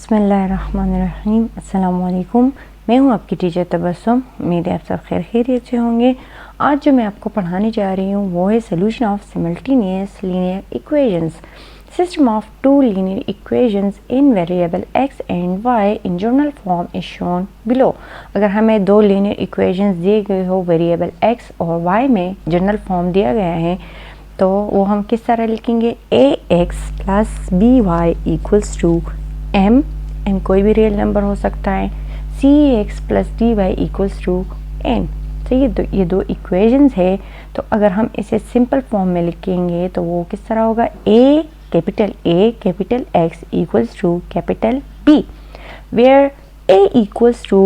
बिस्मिल्लाहिर्रहमानिर्रहीम। अस्सलाम वालेकुम। मैं हूं आपकी टीचर तबस्सुम। उम्मीद है आप सब खैरियत से होंगे। आज जो मैं आपको पढ़ाने जा रही हूं वो है solution of simultaneous linear equations, system of two linear equations in variable X and Y in general form is shown below. अगर हमें दो लीनियर इक्वेशंस दिए गए हो, वेरिएबल एक्स और वाई में जनरल फॉर्म दिया गया है, तो वो हम किस तरह लिखेंगे? A X plus B Y equals to M कोई भी रियल नंबर हो सकता है, C X plus D Y equals to N. तो ये दो इक्वेशंस है। तो अगर हम इसे सिंपल फॉर्म में लिखेंगे तो वो किस तरह होगा? A capital X equals to capital B, where A equals to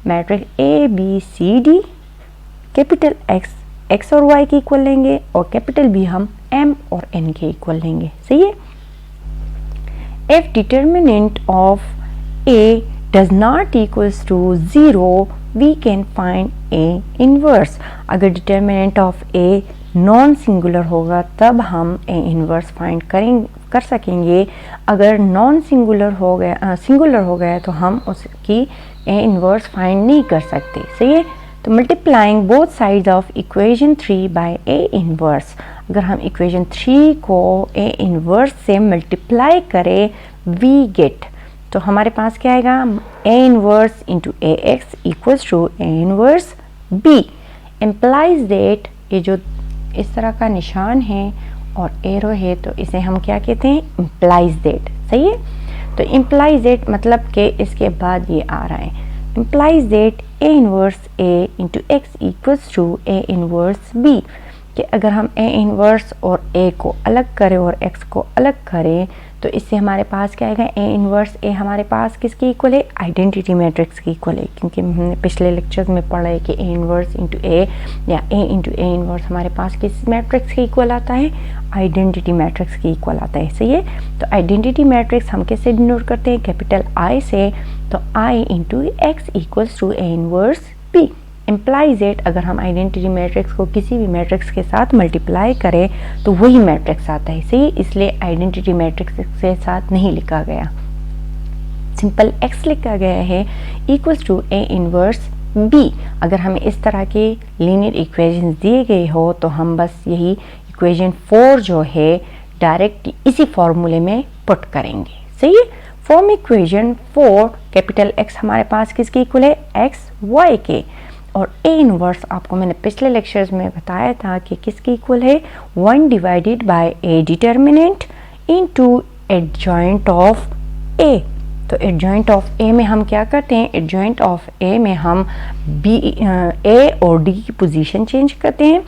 matrix A B C D. Capital X और वाई के इक्वल लेंगे और कैपिटल बी हम एम और एन के इक्वल लेंगे। सही है। If determinant of A does not equals to 0, we can find A inverse। अगर determinant of A non singular होगा तब हम A inverse फाइंड कर सकेंगे। अगर नॉन सिंगुलर हो गया सिंगुलर हो गया तो हम उसकी A inverse फाइंड नहीं कर सकते। सही है। तो multiplying both sides of equation 3 by A inverse, अगर हम इक्वेशन 3 को A इनवर्स से मल्टीप्लाई करें वी गेट, तो हमारे पास क्या आएगा? A inverse into A X equals to A inverse B। Implies that ये जो इस तरह का निशान है और एरो है तो इसे हम क्या कहते हैं? Implies that. सही है। तो इम्प्लाइज दैट मतलब कि इसके बाद ये आ रहा है, implies that A inverse A into x equals to A inverse B। कि अगर हम A inverse और A को अलग करें और x को अलग करें तो इससे हमारे पास क्या आएगा? A inverse A हमारे पास किसके इक्वल है? आइडेंटिटी मैट्रिक्स के इक्वल है, क्योंकि हमने पिछले लेक्चर्स में पढ़ा है कि A inverse into A या A into A inverse हमारे पास किस मैट्रिक्स के इक्वल आता है? आइडेंटिटी मैट्रिक्स के इक्वल आता है। सही है। तो आइडेंटिटी मैट्रिक्स हम कैसे डिनोट करते हैं? कैपिटल I से। तो I into X equals to A inverse B। Implies it अगर हम आइडेंटिटी मैट्रिक्स को किसी भी मैट्रिक्स के साथ मल्टीप्लाई करें तो वही मैट्रिक्स आता है। सही, इसलिए आइडेंटिटी मैट्रिक्स के साथ नहीं लिखा गया, सिंपल x लिखा गया है equals to A inverse B। अगर हमें इस तरह के लीनियर इक्वेशन दिए गए हो तो हम बस यही इक्वेशन 4 जो है डायरेक्ट इसी फॉर्मूले में पुट करेंगे। सही है। फॉर्म इक्वेशन 4 कैपिटल X हमारे पास किसके इक्वल है? एक्स वाई के। और A इनवर्स आपको मैंने पिछले लेक्चर्स में बताया था कि किसके इक्वल है? 1 divided by A determinant into adjoint of A। तो एडजॉइंट ऑफ A में हम क्या करते हैं? एडजॉइंट ऑफ A में हम A और D की पोजीशन चेंज करते हैं,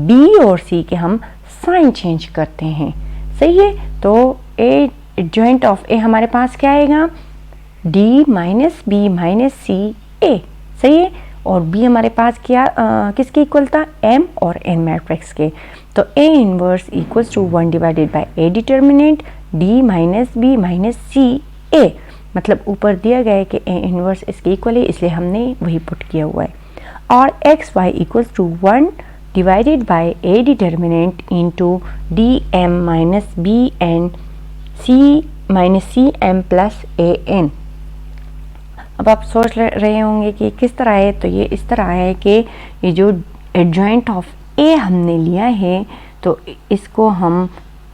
B और C के हम साइन चेंज करते हैं। सही है। तो एडजॉइंट ऑफ A हमारे पास क्या आएगा? D minus B minus C A। सही है। और B हमारे पास क्या किसके इक्वल था? M और N मैट्रिक्स के। तो A inverse equals to 1 divided by A determinant D minus B minus C A। मतलब ऊपर दिया गया है कि A इनवर्स इसके इक्वल है, इसलिए हमने वही पुट किया हुआ है। और x y equals to 1 divided by A determinant into D M minus B N C minus C M plus A n. अब आप सोच रहे होंगे कि किस तरह है। तो ये इस तरह है कि ये जो एडजॉइंट ऑफ ए हमने लिया है तो इसको हम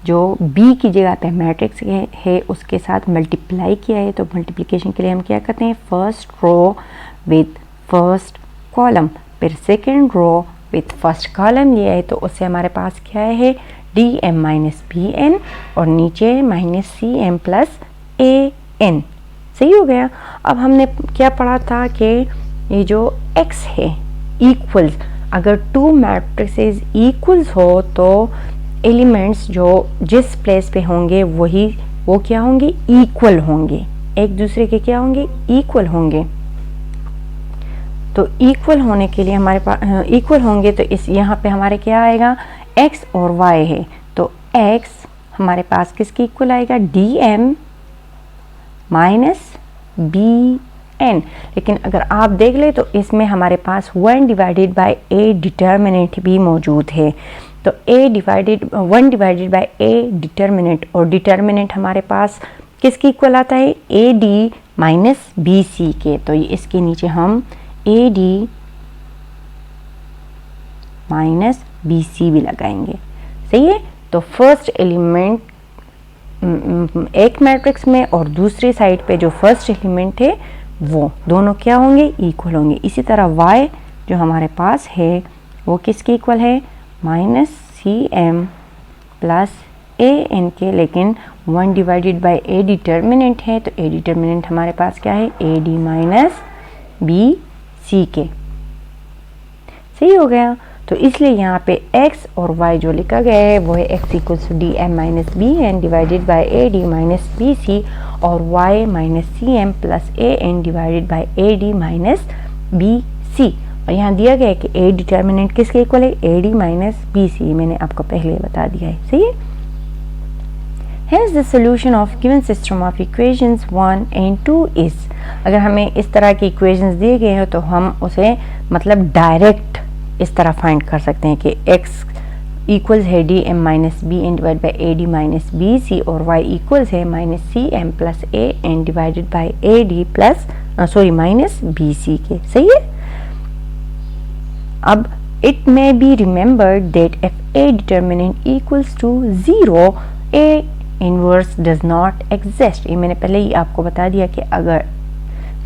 जो बी की जगह पे मैट्रिक्स है उसके साथ मल्टीप्लाई किया है। तो मल्टीप्लिकेशन के लिए हम क्या करते हैं? First row with first column, फिर second row with first column लिया है तो उससे हमारे पास क्या है? D M minus B N और नीचे माइनस सी एम प्लस ए एन। सही हो गया। अब हमने क्या पढ़ा था कि ये जो x है इक्वल्स, अगर टू मैट्रिसेस इक्वल्स हो तो एलिमेंट्स जो जिस प्लेस पे होंगे वो क्या होंगे? इक्वल होंगे, एक दूसरे के क्या होंगे? इक्वल होंगे। तो इक्वल होने के लिए हमारे पास इक्वल होंगे तो इस यहाँ पे हमारे क्या आएगा? x और y है तो x हमारे पास किसके इक्वल आएगा? dm minus B n. लेकिन अगर आप देख ले तो इसमें हमारे पास 1 डिवाइडेड बाय A डिटर्मिनेंट भी मौजूद है। तो 1 डिवाइडेड बाय A डिटर्मिनेंट, और डिटर्मिनेंट हमारे पास किसकी इक्वल आता है? A d minus b c के। तो इसके नीचे हम a d minus b c भी लगाएंगे। सही है। तो फर्स्ट एलिमेंट एक मैट्रिक्स में और दूसरी साइड पे जो फर्स्ट एलिमेंट है वो दोनों क्या होंगे, इक्वल होंगे। इसी तरह y जो हमारे पास है वो किसके इक्वल है, minus C M plus A N के, लेकिन 1 डिवाइडेड बाई ए डिटर्मिनेंट है, तो ए डिटर्मिनेंट हमारे पास क्या है, a d minus b c के। सही हो गया। तो इसलिए यहाँ पे x और y जो लिखा गया है वो है x equals to d M minus B n divided by a d minus b c, और y minus C M plus A n divided by a d minus b c. और यहाँ दिया गया है कि ए डिटर्मिनेंट किसके इक्वल है, a d minus b c, मैंने आपको पहले बता दिया है। सही है। Hence the solution of given system of equations 1 and 2 is, अगर हमें इस तरह की इक्वेशंस दिए गए हो तो हम उसे मतलब डायरेक्ट इस तरह फाइंड कर सकते हैं कि x इक्वल्स है D M minus B n divide by a d minus b c, और y इक्वल्स है minus C M plus A n divided by a d plus minus b c के। सही है। अब it may be remembered that if a determinant equals to 0, a inverse does not exist। ये मैंने पहले ही आपको बता दिया कि अगर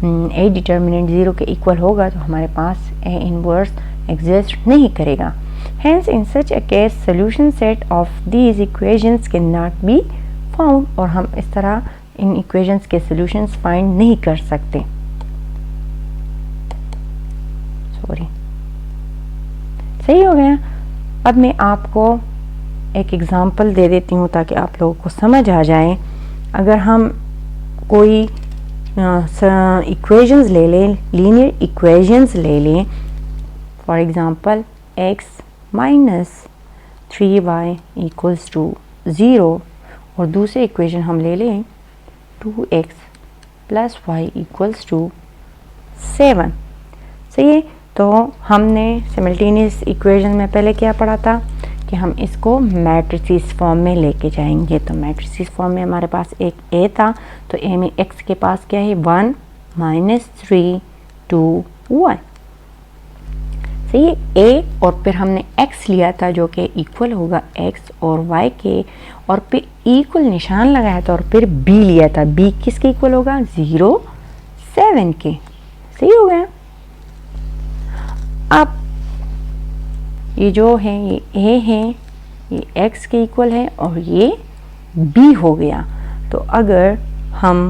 a डिटर्मिनेंट 0 के इक्वल होगा तो हमारे पास a इनवर्स एग्जिस्ट नहीं करेगा। Hence in such a case solution set of these equations cannot be found, और हम इस तरह इन इक्वेशंस के सॉल्यूशंस फाइंड नहीं कर सकते। सॉरी। सही हो गया। अब मैं आपको एक एग्जांपल दे देती हूँ ताकि आप लोगों को समझ आ जाए। अगर हम कोई इक्वेशंस ले लें, लीनियर इक्वेशंस ले लें, for example x minus 3y equals to 0, और दूसरी इक्वेशन हम ले लें 2x plus Y equals to 7। सही है। तो हमने सिमल्टेनियस इक्वेशन में पहले क्या पढ़ा था कि हम इसको मैट्रिसेस फॉर्म में लेके जाएंगे। तो मैट्रिसेस फॉर्म में हमारे पास एक a था, तो a में x के पास क्या है 1 माइनस 3 2 y। सही है। a और फिर हमने x लिया था जो कि इक्वल होगा x और y के, और फिर इक्वल निशान लगाया था, और फिर b लिया था, b किसके इक्वल होगा 0 7 के। सही हो गया। अब ये जो है ये a है, ये x के इक्वल है, और ये b हो गया। तो अगर हम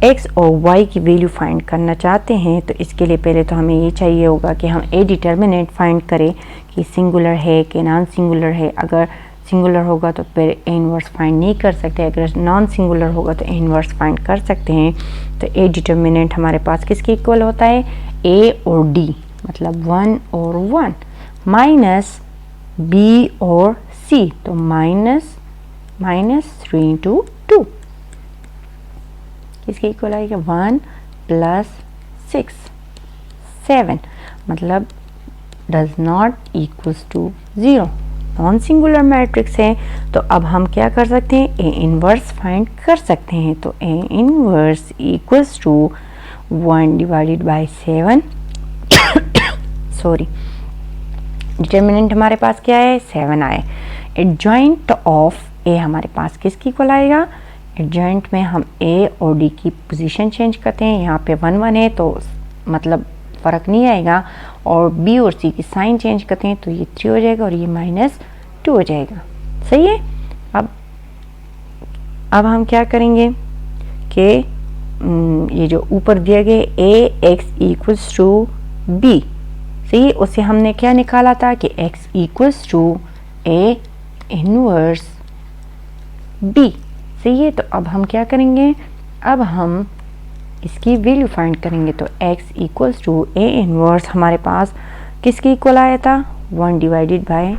x और y की वैल्यू फाइंड करना चाहते हैं तो इसके लिए पहले तो हमें ये चाहिए होगा कि हम a डिटर्मिनेंट फाइंड करें कि सिंगुलर है कि नॉन सिंगुलर है। अगर सिंगुलर होगा तो फिर a इनवर्स फाइंड नहीं कर सकते, अगर नॉन सिंगुलर होगा तो a इनवर्स फाइंड कर सकते हैं। तो a डिटर्मिनेंट हमारे पास किसके इक्वल होता है, a और d, मतलब 1 और 1, माइनस b और c, तो माइनस 3 to 2 किसके इक्वल आएगा 1 प्लस 6 7, मतलब does not equals to 0, non singular matrix है। तो अब हम क्या कर सकते हैं, ए इनवर्स फाइंड कर सकते हैं। तो a inverse equals to 1 divided by 7 sorry, determinant हमारे पास क्या है 7 आए। एडजॉइंट ऑफ ए हमारे पास किसकी इक्वल आएगा, एडजॉइंट में हम a और d की पोजीशन चेंज करते हैं। यहाँ पे 1 1 है तो मतलब फ़र्क नहीं आएगा, और b और c की साइन चेंज करते हैं तो ये 3 हो जाएगा और ये -2 हो जाएगा। सही है। अब हम क्या करेंगे कि ये जो ऊपर दिया गया a x equals to b, सही है, उससे हमने क्या निकाला था कि x equals to a inverse b। सही है। तो अब हम क्या करेंगे, अब हम इसकी वैल्यू फाइंड करेंगे। तो x equals to a inverse हमारे पास किसके इक्वल आया था 1 डिवाइडेड बाय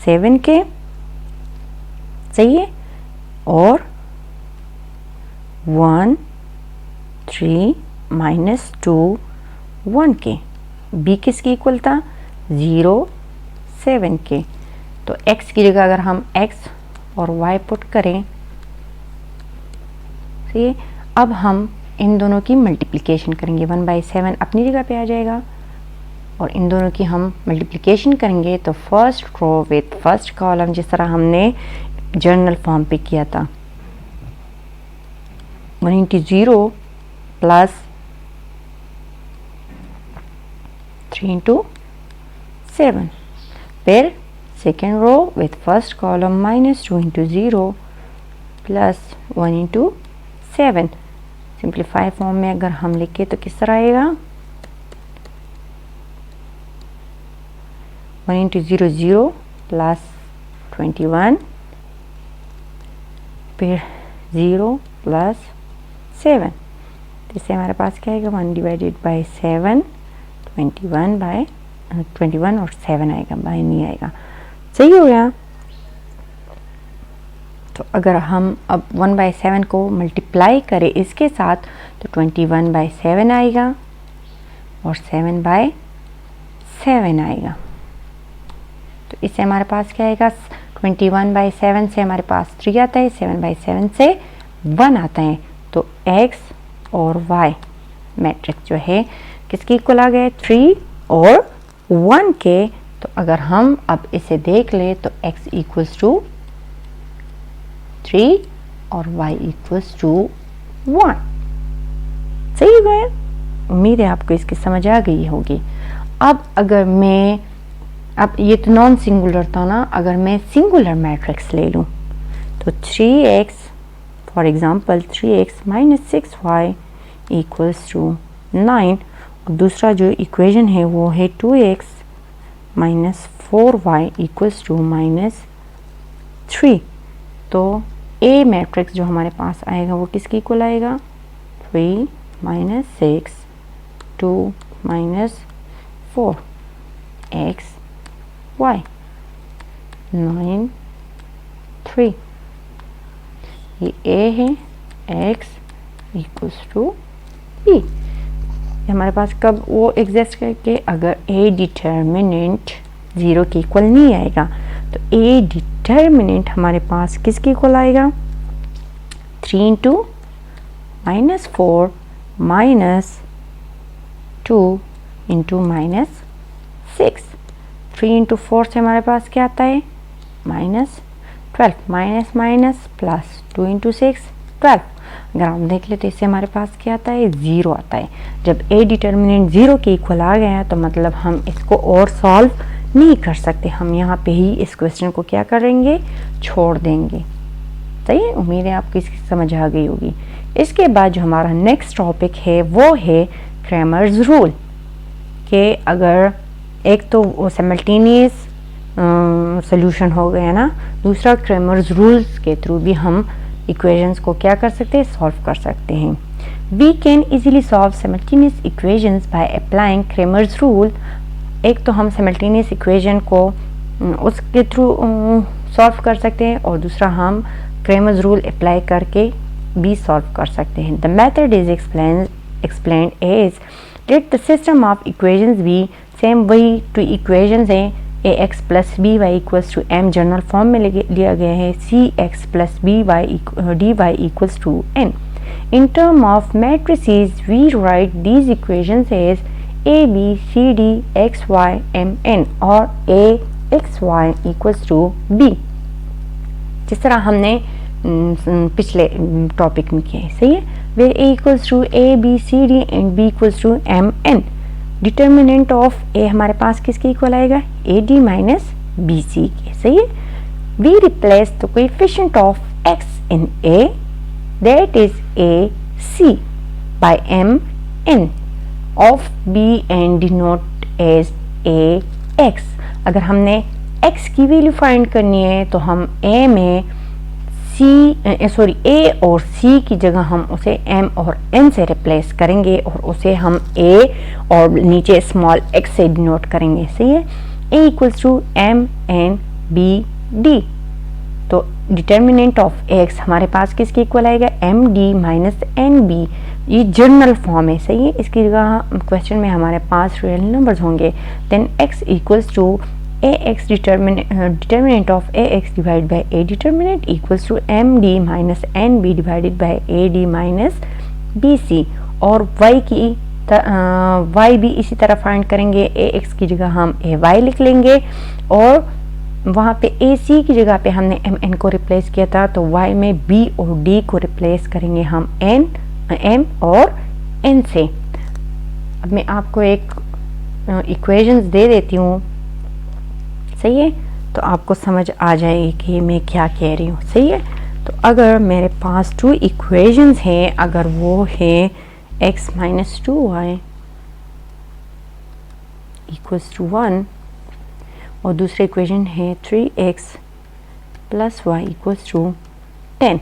7 के। सही है। और 1 3 माइनस 2 1 के, b किसके इक्वल था 0 7 के। तो x की जगह अगर हम x और y पुट करें, अब हम इन दोनों की मल्टीप्लिकेशन करेंगे, 1/7 अपनी जगह पे आ जाएगा और इन दोनों की हम मल्टीप्लिकेशन करेंगे तो first row with first column, जिस तरह हमने जर्नल फॉर्म पे किया था, 1 इंटू 0 प्लस 3 इंटू 7। फिर second row with first column -2 into 0 plus 1 into 7। Simplify form में अगर हम लिखे तो किस तरह आएगा, 1 इंटू 0 0 प्लस 21, फिर 0 प्लस 7। तो इससे हमारे पास क्या आएगा, 1 डिवाइडेड बाई 7, 21 और 7 आएगा, बाई नहीं आएगा। सही हो गया। तो अगर हम अब 1/7 को मल्टीप्लाई करें इसके साथ तो 21/7 आएगा और 7/7 आएगा। तो इससे हमारे पास क्या आएगा, 21/7 से हमारे पास 3 आता है, 7/7 से 1 आता है। तो x और y मैट्रिक्स जो है किसके इक्वल आ गए, 3 और 1 के। तो अगर हम अब इसे देख ले तो x इक्वल्स टू 3 और y इक्वल्स टू 1। सही हो गया। उम्मीद है आपको इसकी समझ आ गई होगी। अब अगर मैं, अब ये तो नॉन सिंगुलर था ना, अगर मैं सिंगुलर मैट्रिक्स ले लूँ तो 3x for example 3x minus 6y equals to 9 और दूसरा जो इक्वेशन है वो है 2x minus 4y equals to -3। तो ए मैट्रिक्स जो हमारे पास आएगा वो किसके इक्वल आएगा, 3 माइनस 6 2 माइनस 4 x y 9 3। ये a है, x इक्वल्स टू b। हमारे पास कब वो एग्जिस्ट करके, अगर a डिटर्मिनेंट 0 के इक्वल नहीं आएगा तो a डिटर्मिनेंट हमारे पास किसके इक्वल आएगा, 3 इंटू -4 माइनस 2 इंटू -6। 3 इंटू 4 से हमारे पास क्या आता है, -12, माइनस माइनस प्लस 2 इंटू 6 12। अगर हम देख लेते इससे हमारे पास क्या आता है, 0 आता है। जब a डिटर्मिनेंट 0 के इक्वल आ गया तो मतलब हम इसको और सॉल्व नहीं कर सकते, हम यहाँ पे ही इस क्वेश्चन को क्या करेंगे, छोड़ देंगे। सही है। उम्मीद है आपको इसकी समझ आ गई होगी। इसके बाद जो हमारा नेक्स्ट टॉपिक है वो है क्रैमर्स रूल, कि अगर एक तो वो सिमल्टेनियस सॉल्यूशन हो गया ना, दूसरा क्रैमर्स रूल्स के थ्रू भी हम इक्वेशंस को क्या कर सकते हैं, सॉल्व कर सकते हैं। We can easily solve simultaneous equations by applying Cramer's rule. एक तो हम सिमल्टेनियस इक्वेशन को उसके थ्रू सॉल्व कर सकते हैं और दूसरा हम क्रैमर्स रूल अप्लाई करके भी सॉल्व कर सकते हैं। The method is explained as let the system of equations be same, वही टू इक्वेशंस हैं ax plus B Y equals to m, general form में लिया गया है cx plus B y dy equals to n। In term of matrices we write these equations as a b c d x y m n और a x y equals to b, जिस तरह हमने पिछले topic में किया है। सही है। Where a equals to a b c d and b equals to m n। Determinant of a हमारे पास किसके इक्वल आएगा, a d minus b c के। सही है। We replace the coefficient of x in a that is a c by m n of b and denote as a x। अगर हमने x की वैल्यू फाइंड करनी है तो हम a में a और c की जगह हम उसे m और n से रिप्लेस करेंगे और उसे हम a और नीचे स्मॉल x से डिनोट करेंगे। सही है। a equals to m n b d। तो डिटर्मिनेंट ऑफ x हमारे पास किसके इक्वल आएगा, m d minus n b। ये जनरल फॉर्म है। सही है। इसकी जगह क्वेश्चन में हमारे पास रियल नंबर्स होंगे। Then x equals to ax determinant of ax divided by a determinant equals to md minus nb divided by ad minus b c, और वाई भी इसी तरह फाइंड करेंगे। ए एक्स की जगह हम ए वाई लिख लेंगे, और वहाँ पे ए सी की जगह पे हमने एम एन को रिप्लेस किया था, तो वाई में बी और डी को रिप्लेस करेंगे हम एम और एन से। अब मैं आपको एक इक्वेशंस दे देती हूँ, सही है, तो आपको समझ आ जाएगी कि मैं क्या कह रही हूँ, सही है। तो अगर मेरे पास 2 इक्वेशंस हैं, अगर वो है x minus 2y equals to 1, और दूसरा इक्वेशन है 3x plus Y equals to 10।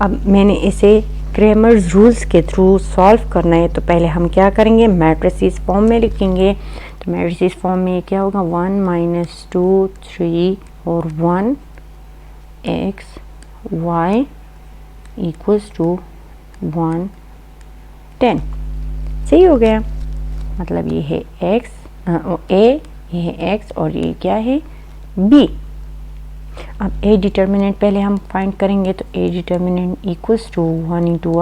अब मैंने इसे क्रेमर्स रूल्स के थ्रू सॉल्व करना है, तो पहले हम क्या करेंगे, मैट्रिसेस फॉर्म में लिखेंगे। तो मैट्रिसेस फॉर्म में क्या होगा, 1 माइनस 2 3 और 1 x y इक्वल्स टू 1 10। सही हो गया, मतलब ये है x a, ये है x और ये क्या है b। अब a डिटर्मिनेंट पहले हम फाइंड करेंगे, तो a determinant equals to 1 into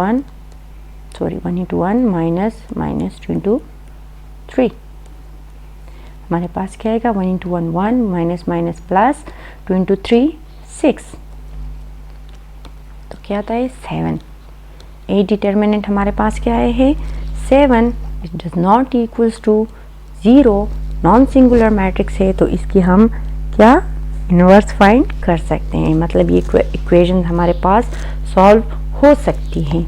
1 minus 2 into 3। हमारे पास क्या आएगा, 1 into 1 1 minus minus plus 2 into 3 6, तो क्या आता है 7। a डिटर्मिनेंट हमारे पास क्या है 7। It does not equals to 0, non singular matrix है, तो इसकी हम क्या इन्वर्स फाइंड कर सकते हैं, मतलब ये इक्वेशन हमारे पास सॉल्व हो सकती हैं।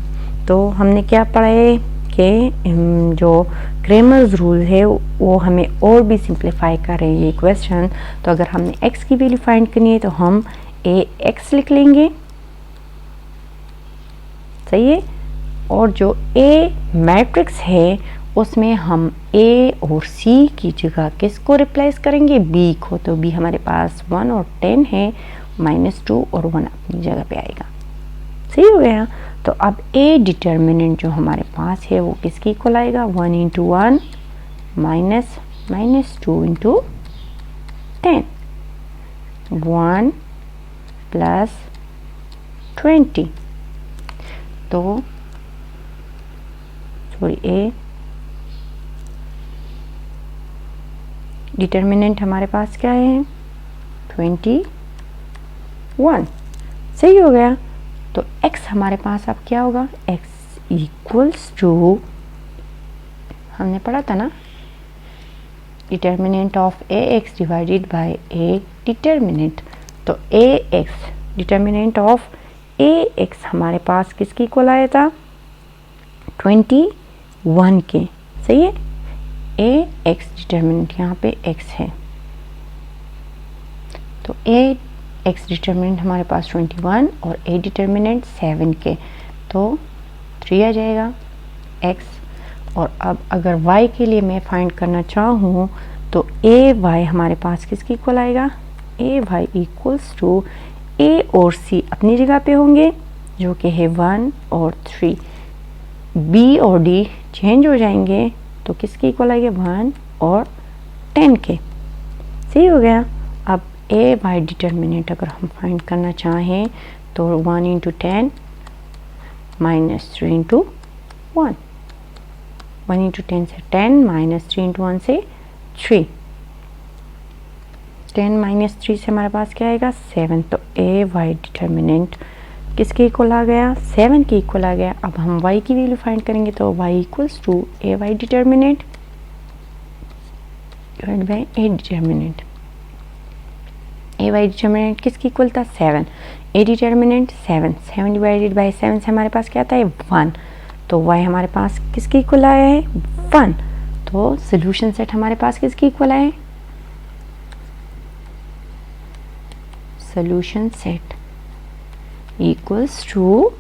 तो हमने क्या पढ़ा है कि जो क्रेमर्स रूल है वो हमें और भी सिंप्लीफाई कर रहे हैं ये क्वेश्चन। तो अगर हमने x की वैल्यू फाइंड करनी है, तो हम ए एक्स लिख लेंगे, सही है, और जो ए मैट्रिक्स है उसमें हम ए और सी की जगह किसको रिप्लेस करेंगे, बी को। तो बी हमारे पास 1 और 10 है, -2 और 1 अपनी जगह पे आएगा, सही हो गया। तो अब ए डिटर्मिनेंट जो हमारे पास है वो किसके इक्वल आएगा, 1 इंटू 1 माइनस 2 इंटू 10, 1 प्लस 20। तो सॉरी, ए डिटर्मिनेंट हमारे पास क्या है 21, सही हो गया। तो x हमारे पास अब क्या होगा, x इक्वल्स टू, हमने पढ़ा था ना, determinant of A X divided by A determinant. तो A X determinant of A X हमारे पास किसकी इक्वल आया था 21 के, सही है। ए एक्स डिटर्मिनेंट यहाँ पे x है, तो ए एक्स डिटर्मिनेंट हमारे पास 21 और ए डिटर्मिनेंट 7 के, तो 3 आ जाएगा x। और अब अगर y के लिए मैं फाइंड करना चाहूँ, तो ए वाई हमारे पास किसकी इक्वल आएगा, ए वाई इक्वल्स टू ए और सी अपनी जगह पे होंगे, जो कि है 1 और 3, b और d चेंज हो जाएंगे, तो किसकी इक्वल आएगा 1 और 10 के, सही हो गया। अब ए वाई डिटर्मिनेंट अगर हम फाइंड करना चाहें, तो 1 इंटू 10 माइनस 3 इंटू 1, 1 इंटू 10 से 10 माइनस 3 इंटू 1 से 3, 10 माइनस 3 से हमारे पास क्या आएगा 7। तो ए वाई डिटर्मिनेंट किसके इक्वल आ गया, 7 के इक्वल आ गया। अब हम y की वैल्यू फाइंड करेंगे, तो y equals to a y determinant divide by A determinant. A y determinant किसकी इक्वल था 7, ए डिटर्मिनेंट 7 डिवाइडेड बाय 7 से हमारे पास क्या आता है 1, तो y हमारे पास किसके इक्वल आया है 1। तो सोल्यूशन सेट हमारे पास किसकी इक्वल आए, सोल्यूशन सेट इक्वल्स टू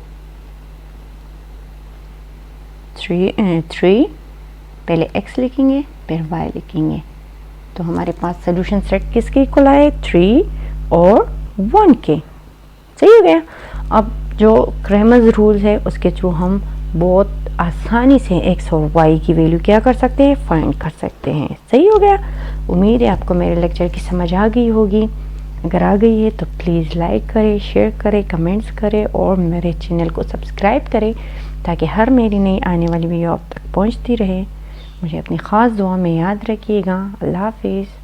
3, पहले x लिखेंगे फिर y लिखेंगे, तो हमारे पास सोल्यूशन सेट किसके इक्वल आए 3 और 1 के, सही हो गया। अब जो क्रेमर्स रूल है उसके थ्रू हम बहुत आसानी से x और y की वैल्यू क्या कर सकते हैं, फाइंड कर सकते हैं, सही हो गया। उम्मीद है आपको मेरे लेक्चर की समझ आ गई होगी। अगर आ गई है तो प्लीज़ लाइक करें, शेयर करें, कमेंट्स करें और मेरे चैनल को सब्सक्राइब करें, ताकि हर मेरी नई आने वाली वीडियो आप तक पहुंचती रहे। मुझे अपनी ख़ास दुआ में याद रखिएगा। अल्लाह हाफिज़।